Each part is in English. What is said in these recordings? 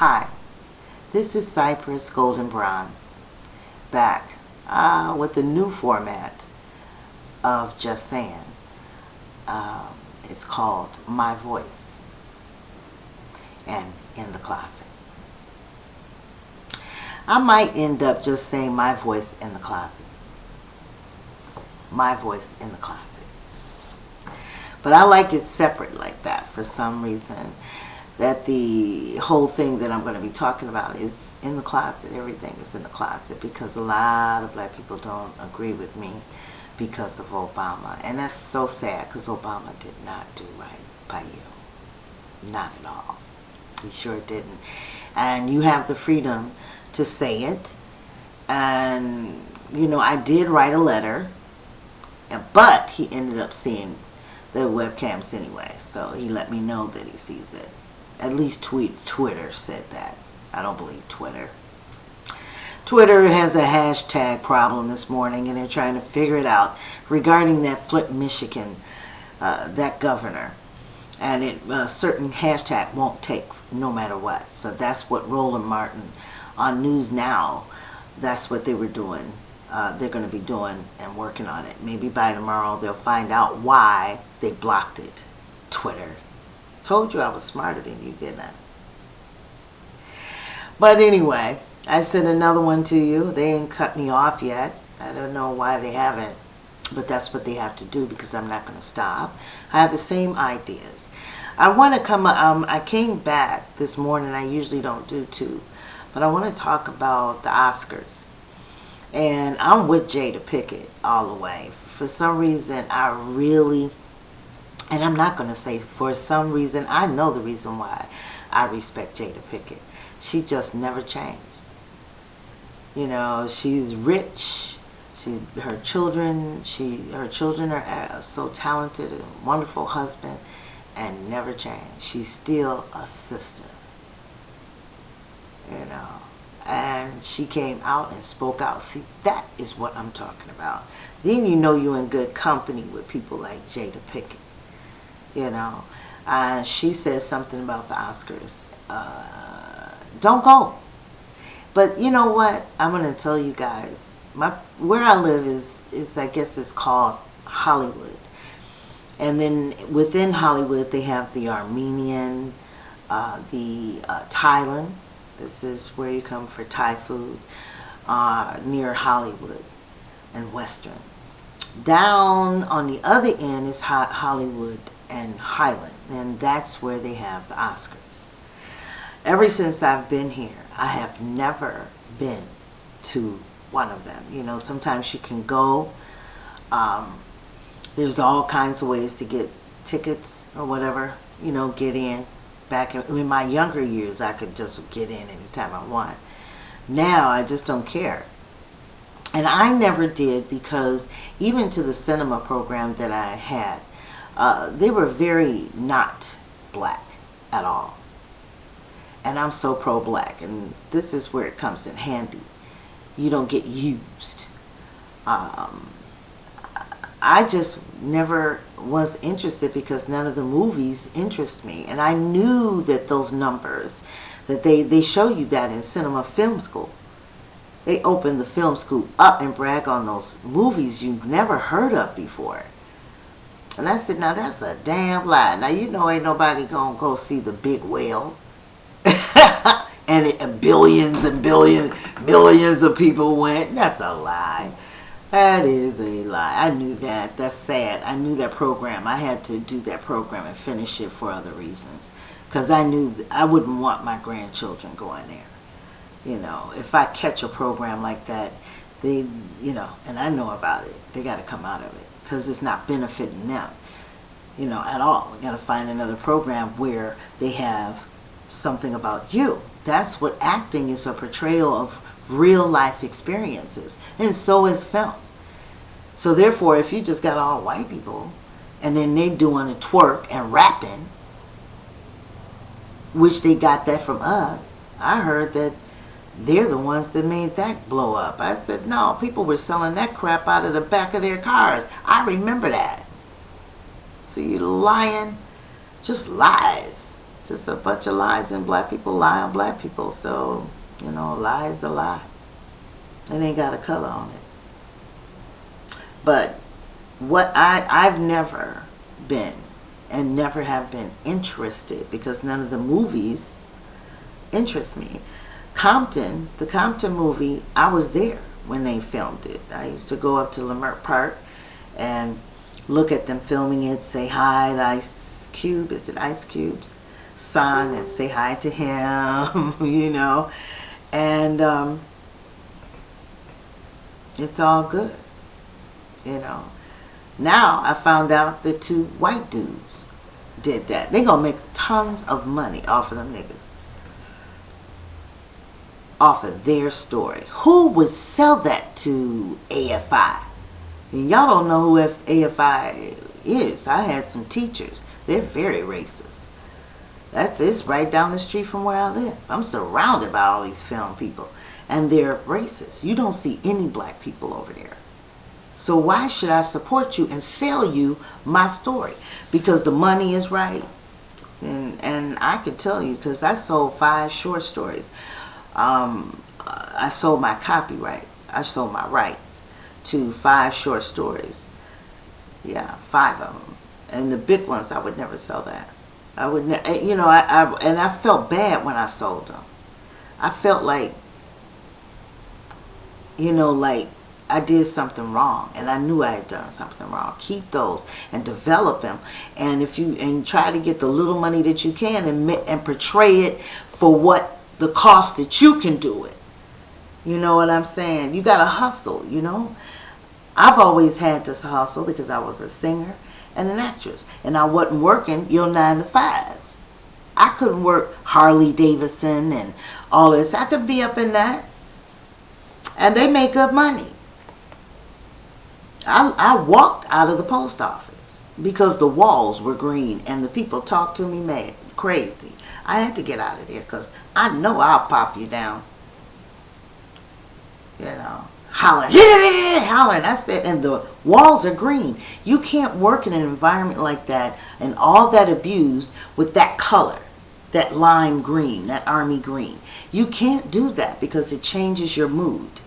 Hi, this is Cypress Golden Bronze, back with the new format of Just Saying. It's called My Voice and In the Closet. I might end up just saying my voice in the closet. My voice in the closet. But I like it separate like that for some reason. That the whole thing that I'm going to be talking about is in the closet. Everything is in the closet because a lot of black people don't agree with me because of Obama. And that's so sad because Obama did not do right by you. Not at all. He sure didn't. And you have the freedom to say it. And, you know, I did write a letter, but he ended up seeing the webcams anyway. So he let me know that he sees it. At least Twitter said that. I don't believe Twitter. Twitter has a hashtag problem this morning, and they're trying to figure it out regarding that Flint, Michigan, that governor. And a certain hashtag won't take no matter what. So that's what Roland Martin on News Now, that's what they were doing. They're going to be doing and working on it. Maybe by tomorrow they'll find out why they blocked it. Twitter. Told you I was smarter than you, didn't I? But anyway, I sent another one to you. They ain't cut me off yet. I don't know why they haven't, but that's what they have to do because I'm not going to stop. I have the same ideas. I want to come, I came back this morning. I usually don't do two, but I want to talk about the Oscars. And I'm with Jada Pinkett all the way. For some reason, I really... And I'm not going to say for some reason. I know the reason why I respect Jada Pinkett. She just never changed. You know, she's rich. Her children are so talented, a wonderful husband, and never changed. She's still a sister. You know, and she came out and spoke out. See, that is what I'm talking about. Then you know you're in good company with people like Jada Pinkett. You know, she says something about the Oscars. Don't go. But you know what? I'm going to tell you guys. Where I live is I guess it's called Hollywood. And then within Hollywood, they have the Armenian, the Thailand. This is where you come for Thai food, near Hollywood and Western. Down on the other end is Hollywood and Highland, and that's where they have the Oscars. Ever since I've been here, I have never been to one of them. You know, sometimes you can go. There's all kinds of ways to get tickets or whatever, you know, get in. Back in my younger years, I could just get in anytime I want. Now, I just don't care. And I never did because even to the cinema program that I had, they were very not black at all. And I'm so pro-black, and this is where it comes in handy. You don't get used. I just never was interested because none of the movies interest me. And I knew that those numbers, that they show you that in cinema film school. They open the film school up and brag on those movies you've never heard of before. And I said, now that's a damn lie. Now you know ain't nobody gonna go see The Big Whale. and billions and millions of people went. That's a lie. That is a lie. I knew that. That's sad. I knew that program. I had to do that program and finish it for other reasons. Because I knew I wouldn't want my grandchildren going there. You know, if I catch a program like that, they, you know, and I know about it, they got to come out of it because it's not benefiting them, you know, at all. We got to find another program where they have something about you. That's what acting is, a portrayal of real life experiences, and so is film. So therefore, if you just got all white people and then they doing a twerk and rapping, which they got that from us, I heard that they're the ones that made that blow up. I said, no, people were selling that crap out of the back of their cars. I remember that. So you lying, just lies. just a bunch of lies, and black people lie on black people. So, a lie is a lie. It ain't got a color on it. But what I've never been and never have been interested, because none of the movies interest me. The Compton movie, I was there when they filmed it. I used to go up to Leimert Park and look at them filming it, say hi to Ice Cube. Is it Ice Cube's son? And say hi to him, And it's all good, Now I found out the 2 white dudes did that. They gonna make tons of money off of them niggas. Off of their story. Who would sell that to AFI? And y'all don't know who AFI is. I had some teachers. They're very racist. It's right down the street from where I live. I'm surrounded by all these film people. And they're racist. You don't see any black people over there. So why should I support you and sell you my story? Because the money is right. And I can tell you, because I sold 5 short stories. I sold my copyrights. I sold my rights to 5 short stories. Yeah, 5 of them. And the big ones, I would never sell that. I would never, and I felt bad when I sold them. I felt like, like I did something wrong, and I knew I had done something wrong. Keep those and develop them, and try to get the little money that you can and portray it for what the cost that you can do it. You know what I'm saying? You gotta hustle. I've always had to hustle because I was a singer and an actress, and I wasn't working your 9 to 5s. I couldn't work Harley Davidson and all this. I could be up in that, and they make good money. I walked out of the post office because the walls were green and the people talked to me mad, crazy. I had to get out of there because I know I'll pop you down. Hollering, hollering. I said, and the walls are green. You can't work in an environment like that and all that abuse with that color, that lime green, that army green. You can't do that because it changes your mood.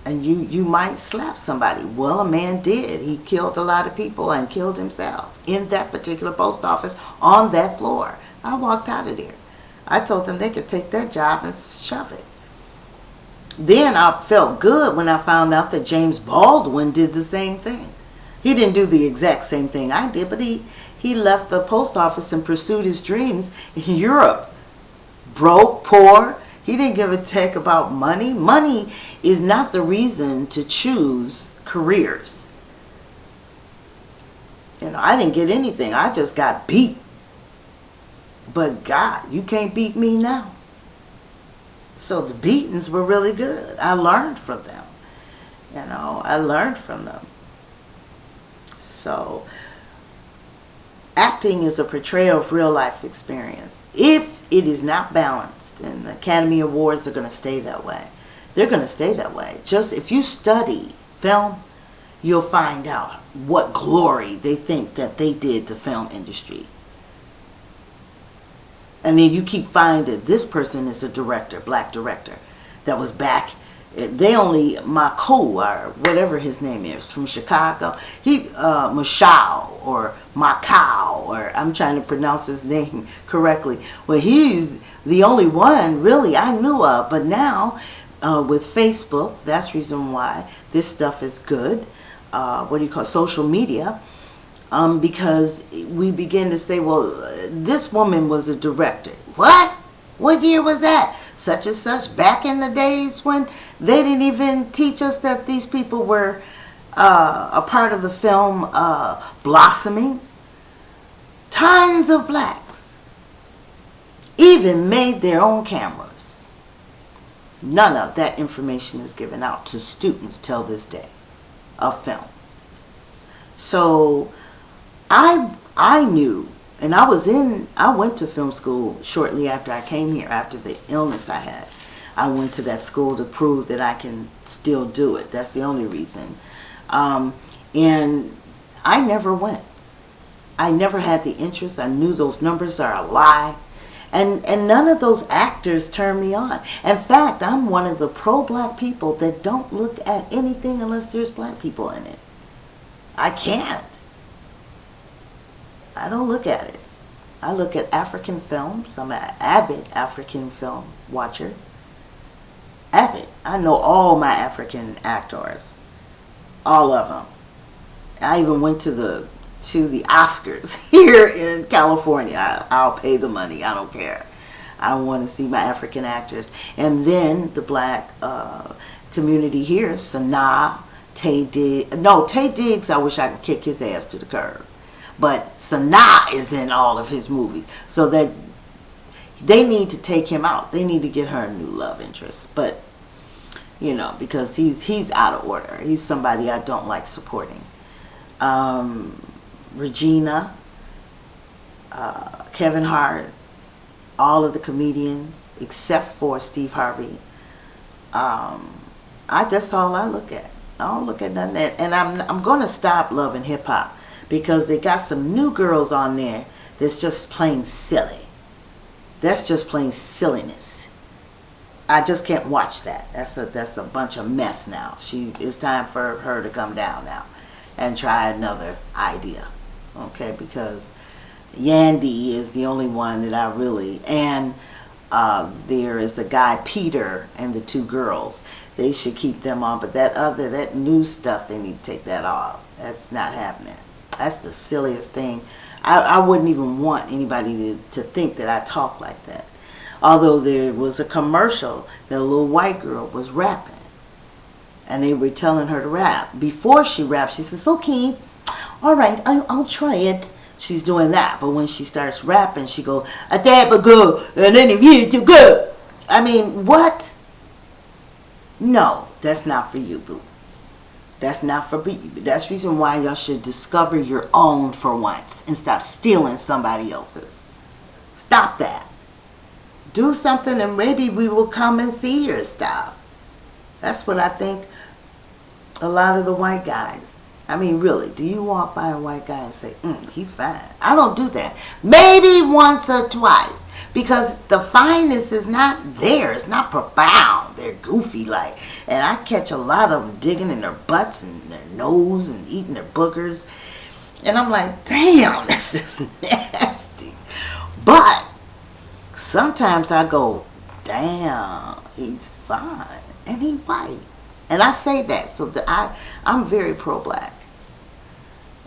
And you might slap somebody. Well, a man did. He killed a lot of people and killed himself in that particular post office on that floor. I walked out of there. I told them they could take that job and shove it. Then I felt good when I found out that James Baldwin did the same thing. He didn't do the exact same thing I did, but he left the post office and pursued his dreams in Europe. Broke, poor. He didn't give a heck about money. Money is not the reason to choose careers. I didn't get anything. I just got beat. But God, you can't beat me now. So the beatings were really good. I learned from them. I learned from them. So acting is a portrayal of real life experience. If it is not balanced, and the Academy Awards are going to stay that way. They're going to stay that way. Just if you study film, you'll find out what glory they think that they did to film industry. And then you keep finding this person is a director, black director, that was back. They only, Mako, or whatever his name is, from Chicago. Mashao, or Macau, or I'm trying to pronounce his name correctly. Well, he's the only one, really, I knew of. But now, with Facebook, that's the reason why this stuff is good. Social media. Because we begin to say, well, this woman was a director. What? What year was that? Such and such, back in the days when they didn't even teach us that these people were a part of the film blossoming. Tons of blacks even made their own cameras. None of that information is given out to students till this day of film. So I knew, and I went to film school shortly after I came here, after the illness I had. I went to that school to prove that I can still do it. That's the only reason. And I never went. I never had the interest. I knew those numbers are a lie. And none of those actors turn me on. In fact, I'm one of the pro-black people that don't look at anything unless there's black people in it. I can't. I don't look at it. I look at African films. I'm an avid African film watcher. Avid. I know all my African actors. All of them. I even went to the Oscars here in California. I'll pay the money. I don't care. I want to see my African actors. And then the black community here, Sanaa, Taye Diggs. No, Taye Diggs, I wish I could kick his ass to the curb. But Sanaa is in all of his movies. So that they need to take him out. They need to get her a new love interest. But, you know, because he's out of order. He's somebody I don't like supporting. Regina, Kevin Hart, all of the comedians except for Steve Harvey. That's all I look at. I don't look at nothing. And I'm going to stop loving hip hop because they got some new girls on there that's just plain silly. That's just plain silliness. I just can't watch that. That's a bunch of mess now. It's time for her to come down now and try another idea. Okay, because Yandy is the only one that I really, and there is a guy, Peter, and the two girls. They should keep them on, but that new stuff, they need to take that off. That's not happening. That's the silliest thing. I wouldn't even want anybody to think that I talk like that. Although there was a commercial that a little white girl was rapping. And they were telling her to rap. Before she rapped, she says, okay, all right, I'll try it. She's doing that. But when she starts rapping, she goes, a dab a go, and then if you too good. I mean, what? No, that's not for you, boo. That's not for you. That's the reason why y'all should discover your own for once and stop stealing somebody else's. Stop that. Do something and maybe we will come and see your stuff. That's what I think a lot of the white guys. I mean, really, do you walk by a white guy and say, he fine? I don't do that. Maybe once or twice. Because the fineness is not there. It's not profound. They're goofy like. And I catch a lot of them digging in their butts and their nose and eating their boogers. And I'm like, damn, that's just nasty. But sometimes I go, damn, he's fine. And he white. And I say that. So that I'm very pro-black.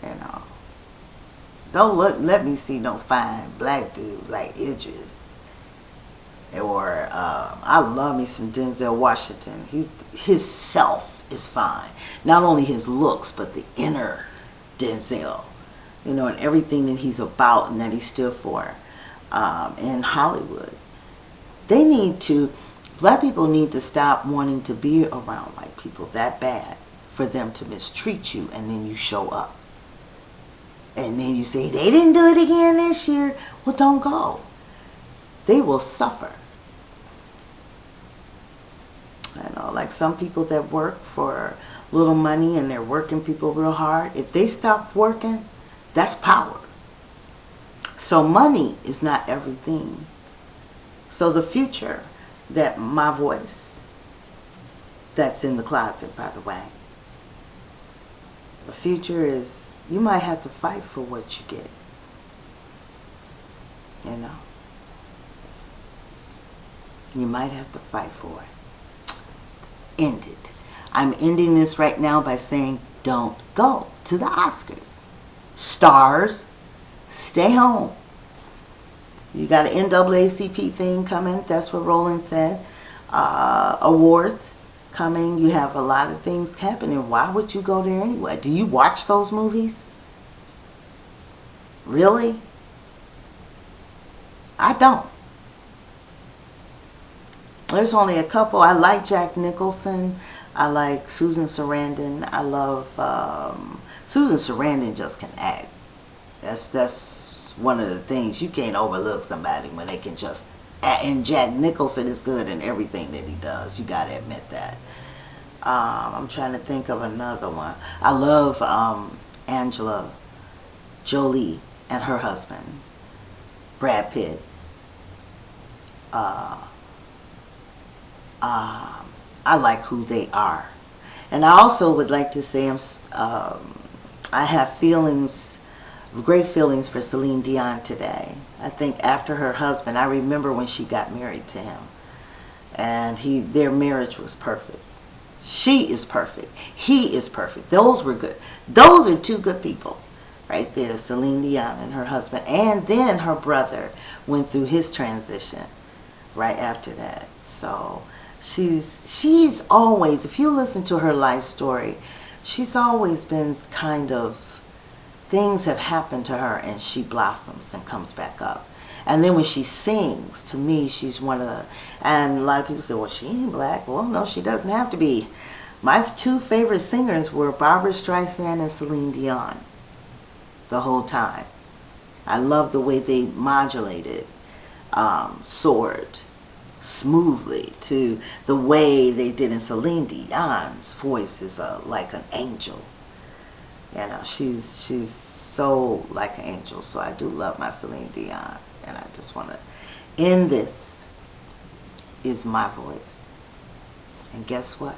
You know. Don't let me see no fine black dude like Idris. Or I love me some Denzel Washington. His self is fine. Not only his looks, but the inner Denzel. You know, and everything that he's about and that he stood for in Hollywood. Black people need to stop wanting to be around white people that bad for them to mistreat you, and then you show up. And then you say, they didn't do it again this year. Well, don't go. They will suffer. You know, like some people that work for little money and they're working people real hard. If they stop working, that's power. So money is not everything. So the future, that my voice, that's in the closet, by the way. The future is, you might have to fight for what you get. You know? You might have to fight for it. End it. I'm ending this right now by saying, don't go to the Oscars. Stars, stay home. You got an NAACP thing coming. That's what Roland said. Awards coming. You have a lot of things happening. Why would you go there anyway? Do you watch those movies? Really? I don't. There's only a couple. I like Jack Nicholson. I like Susan Sarandon. I love Susan Sarandon. Just can act. That's one of the things. You can't overlook somebody when they can just act. And Jack Nicholson is good in everything that he does. You gotta admit that. I'm trying to think of another one. I love Angela Jolie. and her husband, Brad Pitt. I like who they are. And I also would like to say I have great feelings for Celine Dion today. I think after her husband, I remember when she got married to him, and their marriage was perfect. She is perfect. He is perfect. Those were good. Those are two good people right there, Celine Dion and her husband. And then her brother went through his transition right after that. So she's always, if you listen to her life story, she's always been kind of, things have happened to her and she blossoms and comes back up. And then when she sings, to me, she's one of the, and a lot of people say, well, she ain't black. Well, no, she doesn't have to be. My two favorite singers were Barbra Streisand and Celine Dion the whole time. I love the way they modulated, soared smoothly to the way they did in Celine Dion's voice is like an angel. You know, she's so like an angel. So I do love my Celine Dion. And I just want to end this is my voice. And guess what?